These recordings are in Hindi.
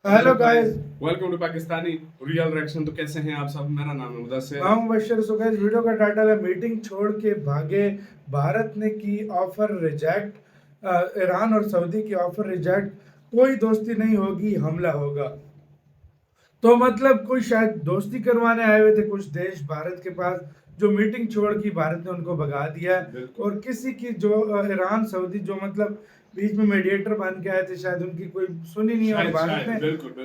Hello guys, welcome to Pakistani real reaction. तो कैसे हैं आप सब? मेरा नाम है मुदस्सिर। मैं हूं बशर। सो गाइस, वीडियो का टाइटल है मीटिंग छोड़ के भागे, भारत ने की ऑफर रिजेक्ट, ईरान और सऊदी की ऑफर रिजेक्ट, कोई दोस्ती नहीं होगी, हमला होगा। तो मतलब कोई शायद दोस्ती करवाने आए हुए थे कुछ देश भारत के पास, जो मीटिंग छोड़ की भारत ने उनको भगा दिया। और किसी की जो ईरान सऊदी जो मतलब बीच में मीडिएटर बन के आए थे, शायद उनकी कोई सुनी नहीं। और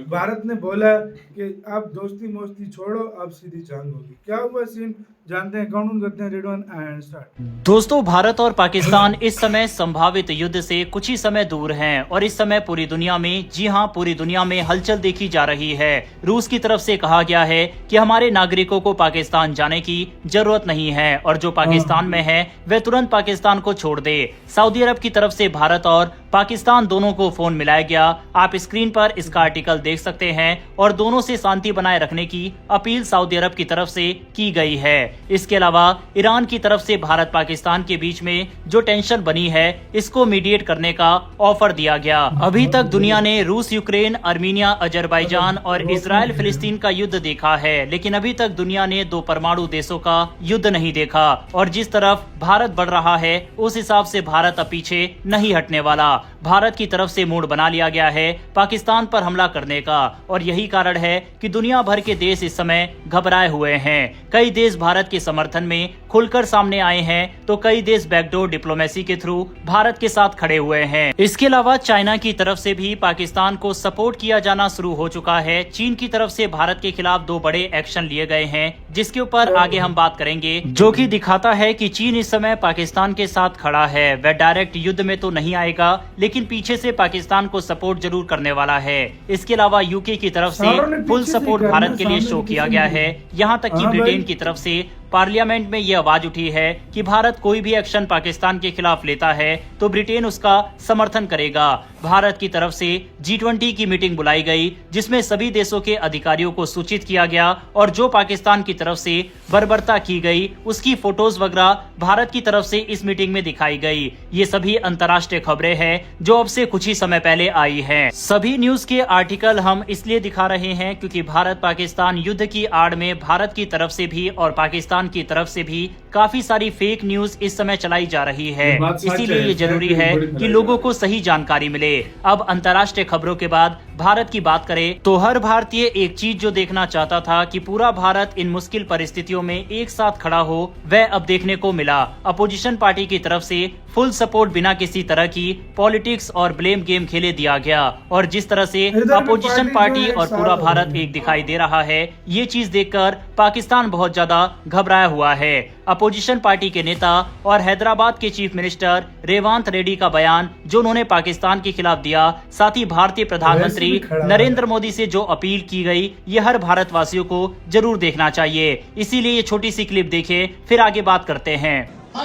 भारत ने बोला कि आप दोस्ती मोस्ती छोड़ो, अब सीधी जंग होगी। क्या हुआ सीन जानते हैं, काउंट करते हैं। Ready one and start. दोस्तों, भारत और पाकिस्तान इस समय संभावित युद्ध से कुछ ही समय दूर हैं और इस समय पूरी दुनिया में, जी हां, पूरी दुनिया में हलचल देखी जा रही है। रूस की तरफ से कहा गया है कि हमारे नागरिकों को पाकिस्तान जाने की जरूरत नहीं है और जो पाकिस्तान में है वह तुरंत पाकिस्तान को छोड़ दे। सऊदी अरब की तरफ से भारत और पाकिस्तान दोनों को फोन मिलाया गया। आप स्क्रीन पर इसका आर्टिकल देख सकते हैं और दोनों से शांति बनाए रखने की अपील सऊदी अरब की तरफ से की गई है। इसके अलावा ईरान की तरफ से भारत पाकिस्तान के बीच में जो टेंशन बनी है, इसको मीडिएट करने का ऑफर दिया गया। अभी तक दुनिया ने रूस, यूक्रेन, आर्मीनिया, अजरबैजान और इजराइल फिलिस्तीन का युद्ध देखा है, लेकिन अभी तक दुनिया ने दो परमाणु देशों का युद्ध नहीं देखा। और जिस तरफ भारत बढ़ रहा है, उस हिसाब से भारत अब पीछे नहीं हटने वाला। भारत की तरफ से मूड बना लिया गया है पाकिस्तान पर हमला करने का और यही कारण है कि दुनिया भर के देश इस समय घबराए हुए हैं। कई देश भारत के समर्थन में खुलकर सामने आए हैं, तो कई देश बैकडोर डिप्लोमेसी के थ्रू भारत के साथ खड़े हुए हैं। इसके अलावा चाइना की तरफ से भी पाकिस्तान को सपोर्ट किया जाना शुरू हो चुका है। चीन की तरफ से भारत के खिलाफ दो बड़े एक्शन लिए गए हैं, जिसके ऊपर आगे हम बात करेंगे, जो कि दिखाता है कि चीन इस समय पाकिस्तान के साथ खड़ा है। वह डायरेक्ट युद्ध में तो नहीं आएगा, लेकिन पीछे से पाकिस्तान को सपोर्ट जरूर करने वाला है। इसके अलावा यूके की तरफ से फुल सपोर्ट भारत के लिए शो किया गया है। यहाँ तक कि ब्रिटेन की तरफ से पार्लियामेंट में यह आवाज उठी है कि भारत कोई भी एक्शन पाकिस्तान के खिलाफ लेता है तो ब्रिटेन उसका समर्थन करेगा। भारत की तरफ से G20 की मीटिंग बुलाई गई, जिसमें सभी देशों के अधिकारियों को सूचित किया गया और जो पाकिस्तान की तरफ से बर्बरता की गई, उसकी फोटोज वगैरह भारत की तरफ से इस मीटिंग में दिखाई गई। ये सभी अंतर्राष्ट्रीय खबरें हैं जो अब से कुछ ही समय पहले आई हैं। सभी न्यूज के आर्टिकल हम इसलिए दिखा रहे हैं क्योंकि भारत पाकिस्तान युद्ध की आड़ में भारत की तरफ से भी और पाकिस्तान की तरफ से भी काफी सारी फेक न्यूज इस समय चलाई जा रही है। इसीलिए ये जरूरी है कि लोगों को सही जानकारी मिले। अब अंतर्राष्ट्रीय खबरों के बाद भारत की बात करें तो हर भारतीय एक चीज जो देखना चाहता था कि पूरा भारत इन मुश्किल परिस्थितियों में एक साथ खड़ा हो, वह अब देखने को मिला। अपोजिशन पार्टी की तरफ से फुल सपोर्ट बिना किसी तरह की पॉलिटिक्स और ब्लेम गेम खेले दिया गया और जिस तरह से अपोजिशन पार्टी और पूरा भारत एक दिखाई दे रहा है, ये चीज देखकर पाकिस्तान बहुत ज्यादा घबराया हुआ है। अपोजिशन पार्टी के नेता और हैदराबाद के चीफ मिनिस्टर रेवंत रेड्डी का बयान जो उन्होंने पाकिस्तान के खिलाफ दिया, साथ ही भारतीय प्रधानमंत्री नरेंद्र मोदी से जो अपील की गई, ये हर भारतवासियों को जरूर देखना चाहिए। इसीलिए ये छोटी सी क्लिप देखें, फिर आगे बात करते हैं।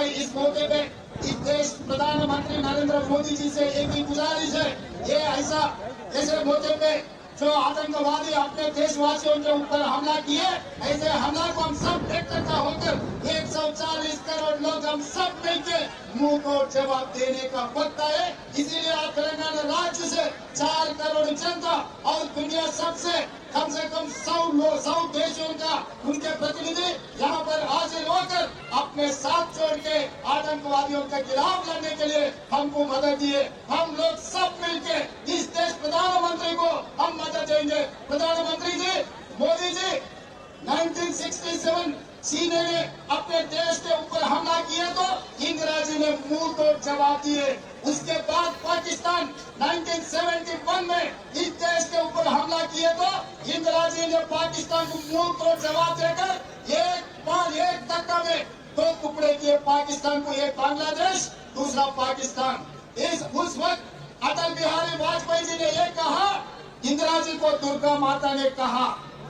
इस मौके पे इस देश प्रधानमंत्री नरेंद्र मोदी जी से एक ही गुजारिश है, ये ऐसे मौके पे जो आतंकवादी अपने देशवासियों के ऊपर हमला किए, ऐसे हमला को हम सब एकत्र होकर 140 करोड़ लोग हम सब मिलकर मुंह को जवाब देने का वक्त है। इसीलिए आप तेलंगाना राज्य से 4 करोड़ जनता और दुनिया सबसे कम से कम 100 देशों का उनके प्रतिनिधि यहाँ पर हाजिर होकर अपने साथ जोड़ के आतंकवादियों के खिलाफ लड़ने के लिए हमको मदद दिए। हम लोग सब मिलकर इस देश प्रधानमंत्री को हम मदद देंगे। प्रधानमंत्री जी, मोदी जी, 1967 चीन ने अपने देश के ऊपर हमला किया तो इंदिरा जी ने मुंह तोड़ जवाब दिए। उसके बाद पाकिस्तान 1971 में इस देश के ऊपर हमला किया तो इंदिरा जी ने पाकिस्तान को मुंह तोड़ जवाब देकर एक धक्का में 2 टुकड़े किए पाकिस्तान को, एक बांग्लादेश, दूसरा पाकिस्तान। उस वक्त अटल बिहारी वाजपेयी जी ने यह कहा, इंदिरा जी को दुर्गा माता ने कहा,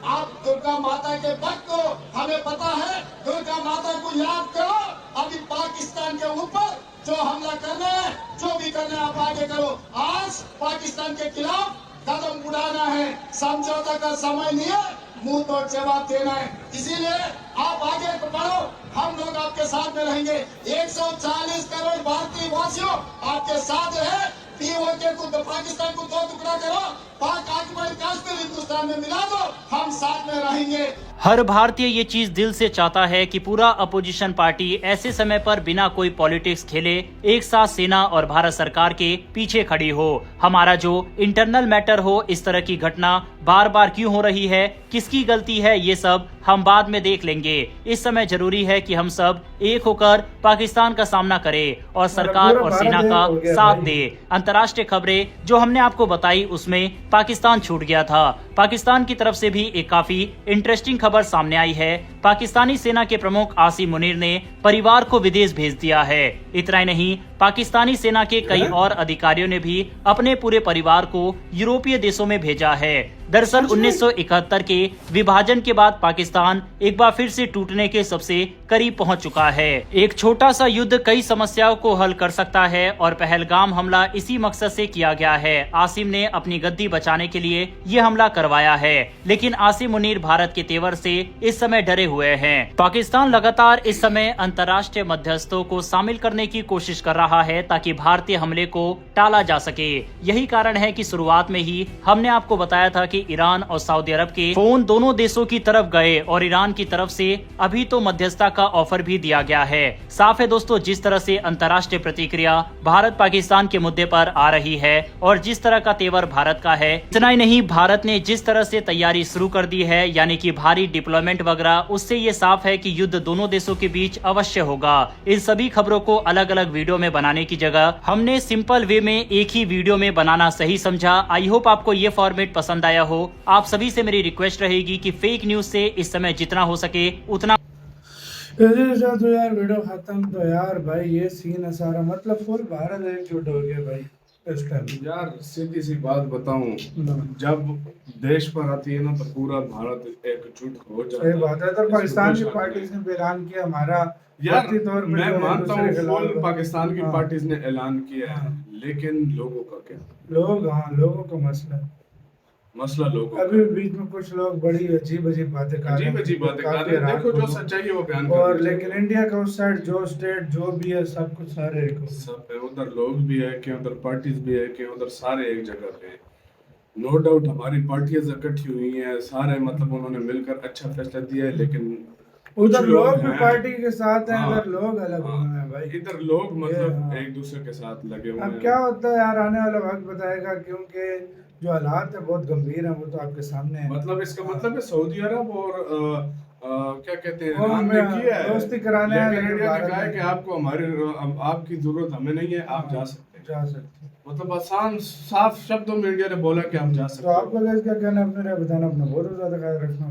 आप दुर्गा माता के भक्त को हमें पता है, दुर्गा माता को याद करो। अभी पाकिस्तान के ऊपर जो हमला करना है, जो भी करना है आप आगे करो। आज पाकिस्तान के खिलाफ कदम उठाना है, समझौता का समय नहीं है, मुंह तोड़ जवाब देना है। इसीलिए आप आगे बढ़ो, हम लोग आपके साथ में रहेंगे। 140 करोड़ भारतीय वासियों आपके साथ है। पीओके को पाकिस्तान को 2 टुकड़ा करो, पाक ऑक्युपाइड पाकिस्तान में मिला दो, हम साथ में रहेंगे। हर भारतीय ये चीज दिल से चाहता है कि पूरा अपोजिशन पार्टी ऐसे समय पर बिना कोई पॉलिटिक्स खेले एक साथ सेना और भारत सरकार के पीछे खड़ी हो। हमारा जो इंटरनल मैटर हो, इस तरह की घटना बार बार क्यों हो रही है, किसकी गलती है, ये सब हम बाद में देख लेंगे। इस समय जरूरी है कि हम सब एक होकर पाकिस्तान का सामना करें और सरकार और सेना का साथ दे। अंतर्राष्ट्रीय खबरें जो हमने आपको बताई उसमें पाकिस्तान छूट गया था। पाकिस्तान की तरफ से भी एक काफी इंटरेस्टिंग खबर सामने आई है। पाकिस्तानी सेना के प्रमुख आसिम मुनीर ने परिवार को विदेश भेज दिया है। इतना ही नहीं, पाकिस्तानी सेना के कई और अधिकारियों ने भी अपने पूरे परिवार को यूरोपीय देशों में भेजा है। दरअसल 1971 के विभाजन के बाद पाकिस्तान एक बार फिर से टूटने के सबसे करीब पहुंच चुका है। एक छोटा सा युद्ध कई समस्याओं को हल कर सकता है और पहलगाम हमला इसी मकसद से किया गया है। आसिम ने अपनी गद्दी बचाने के लिए ये हमला करवाया है, लेकिन आसिम मुनीर भारत के तेवर से इस समय डरे हुए हैं। पाकिस्तान लगातार इस समय अंतर्राष्ट्रीय मध्यस्थों को शामिल करने की कोशिश कर रहा है ताकि भारतीय हमले को टाला जा सके। यही कारण है कि शुरुआत में ही हमने आपको बताया था कि ईरान और सऊदी अरब के फोन दोनों देशों की तरफ गए और ईरान की तरफ से अभी तो मध्यस्थता का ऑफर भी दिया गया है। साफ है दोस्तों, जिस तरह से अंतर्राष्ट्रीय प्रतिक्रिया भारत पाकिस्तान के मुद्दे पर आ रही है और जिस तरह का तेवर भारत का है, इतना ही नहीं, भारत ने जिस तरह से तैयारी शुरू कर दी है, यानी कि भारी डिप्लॉयमेंट वगैरह, उससे ये साफ है कि युद्ध दोनों देशों के बीच अवश्य होगा। इन सभी खबरों को अलग अलग वीडियो में बनाने की जगह हमने सिंपल वे में एक ही वीडियो में बनाना सही समझा। आई होप आपको ये फॉर्मेट पसंद आया हो। आप सभी से मेरी रिक्वेस्ट रहेगी कि फेक न्यूज से इस समय जितना हो सके उतना तो यार वीडियो खत्म। तो यार भाई ये सीन है सारा, मतलब फुल भारत एकजुट हो गया भाई इस टाइम। यार सीधी सी बात बताऊं, जब देश पर आती है ना तो पूरा भारत एकजुट हो जाता है। सही बात है। तो पाकिस्तान की पार्टी ने भी ऐलान किया हमारा यार, वक्ती तौर पे मैं जो है मानता हूँ दूसरे खिलाफ फुल पाकिस्तान की हाँ। पार्टीज ने ऐलान किया है, हाँ। लेकिन लोगों का क्या लोगों का मसला है। मसला? लोगों अभी बीच में कुछ लोग बड़ी अजीब बातें कर रहे हैं, अजीब बातें कर काफी रहे हैं। देखो जो रात को। सच्चाई है वो बयान और कर रहे हैं। लेकिन इंडिया का उस साइड जो स्टेट जो भी है सब कुछ सारे एक हो। सब है, उधर लोग भी है कि उधर पार्टीज भी है कि उधर सारे एक जगह पे। नो डाउट हमारी पार्टियां इकट्ठी हुई हैं सारे, मतलब उन्होंने मिलकर अच्छा फैसला दिया है, लेकिन उधर लोग भी हैं। पार्टी के साथ हैं, हाँ, इधर लोग अलग हुए हैं भाई। इधर लोग मतलब हाँ। एक दूसरे के साथ लगे हुए अब हैं। क्या होता है यार, आने वाला वक्त बताएगा, क्योंकि जो हालात है बहुत गंभीर हैं, वो तो आपके सामने है। मतलब इसका मतलब है सऊदी अरब और क्या कहते हैं वो ईरान ने हमें किया है, दोस्ती कराने हैं, लेकिन लेकिन इंडिया ने भारत कहा है ने- कि आपको आपकी जरूरत हमें नहीं है, आप जा सकते हैं। जा सकते हैं। मतलब आसान साफ शब्दों में इंडिया ने बोला कि आप जा तो सकते हैं। आपका क्या कहना है, अपने बताना, अपना बहुत ज्यादा ख्याल रखना।